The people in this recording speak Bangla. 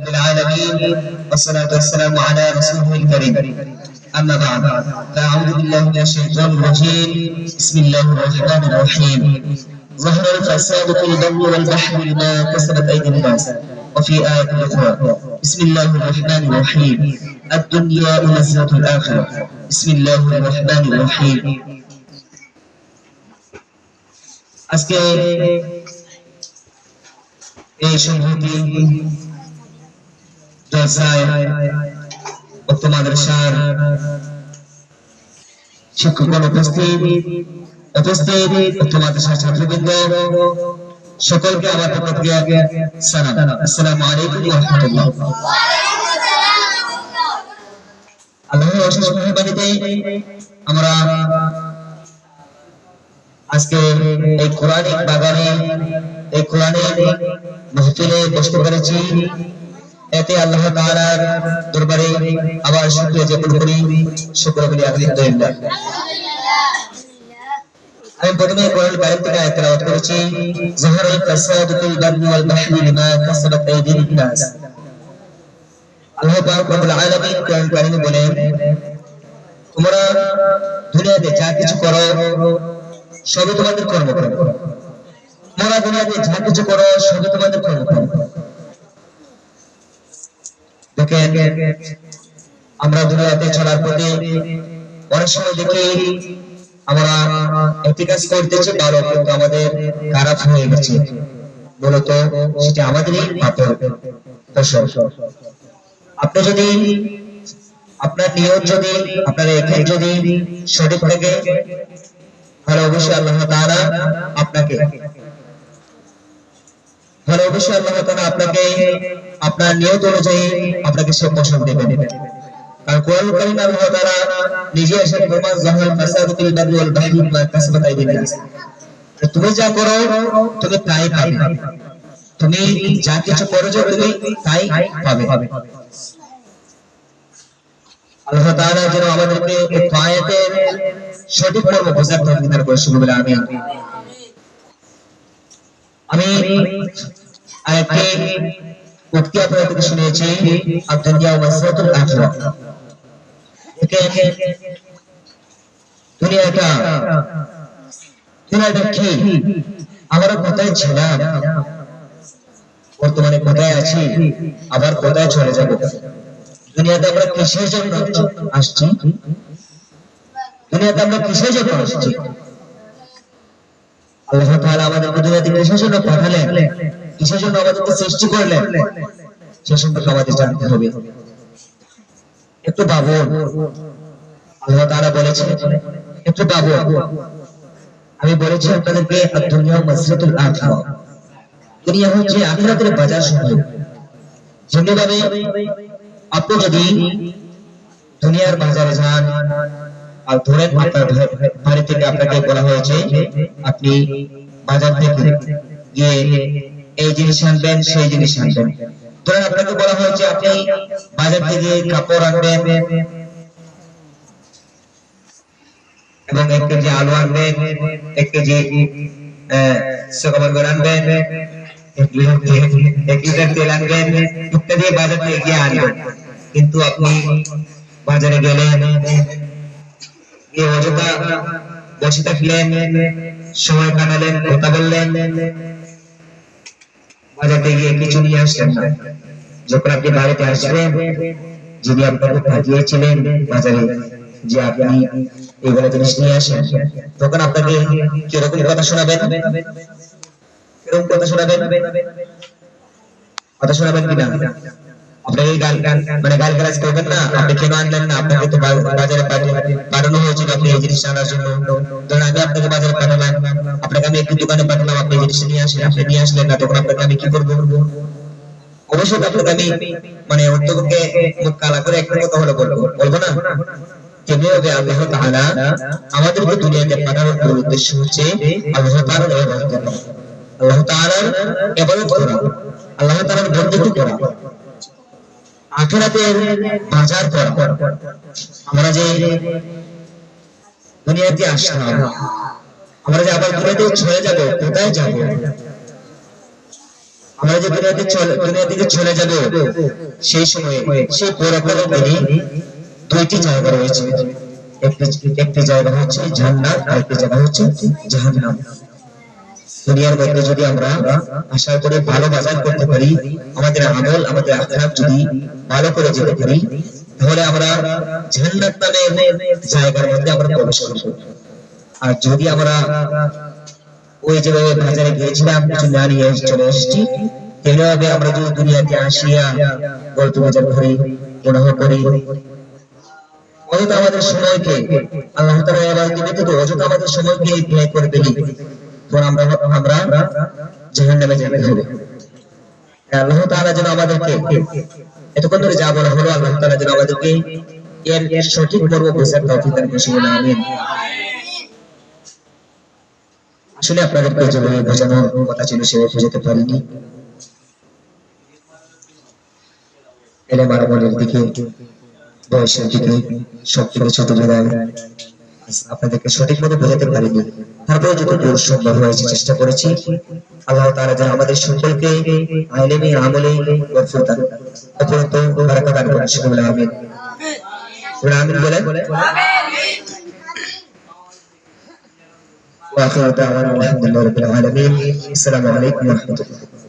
رب العالمين والصلاة والسلام على رسوله الكريم أما بعد فأعوذ بالله من الشيطان الرجيم بسم الله الرحمن الرحيم ظهر الفساد في البر والبحر بما كسبت أيدي الناس وفي آية أخرى بسم الله الرحمن الرحيم الدنيا مزرعة الآخرة بسم الله الرحمن الرحيم আজকে এই সংহতি জলসায় উক্ত মাদ্রাসার শিক্ষকগণ উপস্থিত উক্ত মাদ্রাসার ছাত্রবৃন্দ সকলকে আমার পক্ষ থেকে সালাম। আসসালামু আলাইকুম ওয়া রাহমাতুল্লাহ। আল্লাহর অশেষ মেহেরবানিতে আমরা আজকে এই কোরআনিক বাগানে এই কোরআনের মাহফিলে বসতে পেরেছি, এতে আল্লাহ তাআলার দরবারে আবার শুকরিয়া জ্ঞাপন করি। শুকর বলি আলহামদুলিল্লাহ। আমি প্রথমে কোরআন কারীম থেকে আয়াত তেলাওয়াত করেছি, যাহারাল ফাসাদু ফিল বাররি ওয়াল বাহরি বিমা কাসাবাত আইদিন নাস। আল্লাহ পাক রব্বুল আলামিন কোরআন কারীমে বলেন, তোমরা দুনিয়াতে যা কিছু করো সবই তোমাদের কর্মফল। তোমরা দুনিয়াতে যা কিছু করো সবই তোমাদের কর্মফল। দেখেন, আমরা দুনিয়াতে চলার পথে অনেক সময় দেখি আমরা একটি কাজ করতেছি, ভালো কিন্তু আমাদের খারাপ হয়ে গেছে, মূলত সেটা আমাদেরই পাপের ফসল। আপনি যদি আপনার নিয়ত যদি আপনার এখানে যদি সঠিক থাকে তাহলে অবশ্যই আল্লাহ তাআলা আপনাকে আপনার নিয়ত অনুযায়ী আপনাকে সে ফসল দেবেন। কারণ কোরআন কারীমে আল্লাহ তাআলা নিজে এসে ফরমান, যাহাল ফাসাদু ফিল বাররি ওয়াল বাহরি বিমা কাসাবাত আইদিন নাস। তুমি যা করো তুমি তাই পাবে, তুমি যা কিছু করো তুমি তাই পাবে। আল্লাহ তাআলা যেন আমাদেরকে এই আয়াতের সঠিক মর্ম বোঝার তৌফিক দান করেন, সকলে বলে আমিন। আমি আয়াতটি উক্তি আপনাদেরকে শুনিয়েছি, আদ-দুনিয়া মাসরাতুল আখিরা। দুনিয়াটা কি, আমরা কোথায় ছিলাম, বর্তমানে কোথায় আছি, আবার কোথায় চলে যাব। দুনিয়াতে আমরা কিসের জন্য আসছি, দুনিয়াতে আমরা কিসের জন্য আসছি, আল্লাহ তাআলা আমাদেরকে দুনিয়াতে কিসের জন্য পাঠালেন, কিসের জন্য আমাদেরকে সৃষ্টি করলেন, সে সম্পর্কে আমাদের জানতে হবে। একটু ভাবুন, আল্লাহ তাআলা বলেছেন একটু ভাবুন। আমি বলেছি আপনাদেরকে দুনিয়া মাসরাতুল আখিরা, দুনিয়া হচ্ছে আখিরাতের বাজার সময়। যেভাবে আপনি যদি দুনিয়ার বাজারে যান, আর ধরেন আপনার বাড়ি থেকে আপনাকে বলা হয়েছে আপনি বাজার থেকে গিয়ে এই জিনিস আনবেন সেই জিনিস আনবেন। ধরেন আপনাকে বলা হয়েছে আপনি বাজার থেকে কাপড় আনবেন এবং 1 কেজি আলু আনবেন, 1 কেজি শুকনো আনবেন, 1 লিটার তেল আনবেন, ইত্যাদি বাজার থেকে গিয়ে আনবেন। কিন্তু আপনি বাজারে গেলেন, গিয়ে অযথা বসে থাকলেন, সময় কাটালেন, কথা বললেন, বাজারে গিয়ে কিছু নিয়ে আসলেন না। যখন আপনি বাড়িতে আসবেন, যিনি আপনাকে পাঠিয়েছিলেন বাজারে যে আপনি এইগুলো জিনিস নিয়ে আসেন, তখন আপনাকে কিরকম কথা শোনাবেন, কিরকম কথা শোনাবেন, কথা শোনাবেন কিনা? আপনাকে গাল-গালাজ করবেন না, আপনি কেন আনলেন না, আপনাকে তো বাজারে পাঠানো হয়েছিল আপনি এই জিনিস আনার জন্য। ধরুন আমি আপনাকে বাজারে পাঠালাম, আপনাকে আমি একটি দোকানে পাঠালাম, আপনি জিনিস নিয়ে আসেন, আপনি নিয়ে আসলেন না, তখন আপনাকে আমি কি করবো? অবশ্যই আপনাকে আমি অর্থকে মুখ কালা করে একটা কথা হলো বলবো না। তেমনিভাবে আল্লাহ তাআলা আমাদেরকে দুনিয়াতে পাঠানোর মূল উদ্দেশ্য হচ্ছে আল্লাহ তাআলার ইবাদত করা, আল্লাহ তাআলার ইবাদত করা, আল্লাহ তাআলার বندگی করা, আখিরাতের বাজার করা। আমরা যে দুনিয়াতে আসলাম, আমরা যে আবার দুনিয়াতে চলে যাব, কোথায় যাব? আমরা যে দুনিয়া থেকে চলে যাব সেই সময়ে সেই পরকালের দিনে দুইটি জায়গা রয়েছে, একটি একটি জায়গা হচ্ছে জান্নাত আর একটি জায়গা হচ্ছে জাহান্নাম। দুনিয়ার মধ্যে যদি আমরা আশা করে ভালো বাজার করতে পারি, আমাদের আমল আমাদের আখরাত যদি ভালো করে যেতে পারি, তাহলে আমরা জান্নাত নামের জায়গার মধ্যে আমরা প্রবেশ করব। আর যদি আমরা ওই যেভাবে বাজারে গিয়েছিলাম কিছু না নিয়ে চলে এসেছি, তেমনিভাবে আমরা যদি দুনিয়াতে আসিয়া গল্প বাজার করি, গুনাহ করি, অযথা আমাদের সময়কে আল্লাহ তাআলা এবার ব্যতীত অযথা আমাদের সময়কে ব্যয় করে ফেলি, তখন আমরা জাহান্নামে যেতে হবে। আল্লাহ তাআলা যেন আমাদেরকে এতক্ষণ ধরে যা বলা হলো, আল্লাহ তাআলা যেন আমাদেরকে এর সঠিক মর্ম বোঝার তৌফিক দান করেন। আমিন। আসলে আপনাদেরকে যেভাবে বোঝানোর কথা ছিল সেভাবে বোঝাতে পারিনি। এলে মানবনের দিকে, বয়সের দিকে, সব থেকে ছোট জায়গায় আপনাদেরকে সঠিক মতো বোঝাতে পারিনি। তারপরে যতটুকু সম্ভব হয়েছে চেষ্টা করেছি। আল্লাহ তাআলা যেন আমাদের সকলকে ইলমে আমলে বরকত দান অপরন্ত বারাকাত দান করেন। সকলে আমিন। আমিন বলেন। ওয়া আখিরু দাওয়ানা আলহামদুলিল্লাহি রাব্বিল আলামিন। আসসালামু আলাইকুম ওয়া রাহমাতুল্লাহ।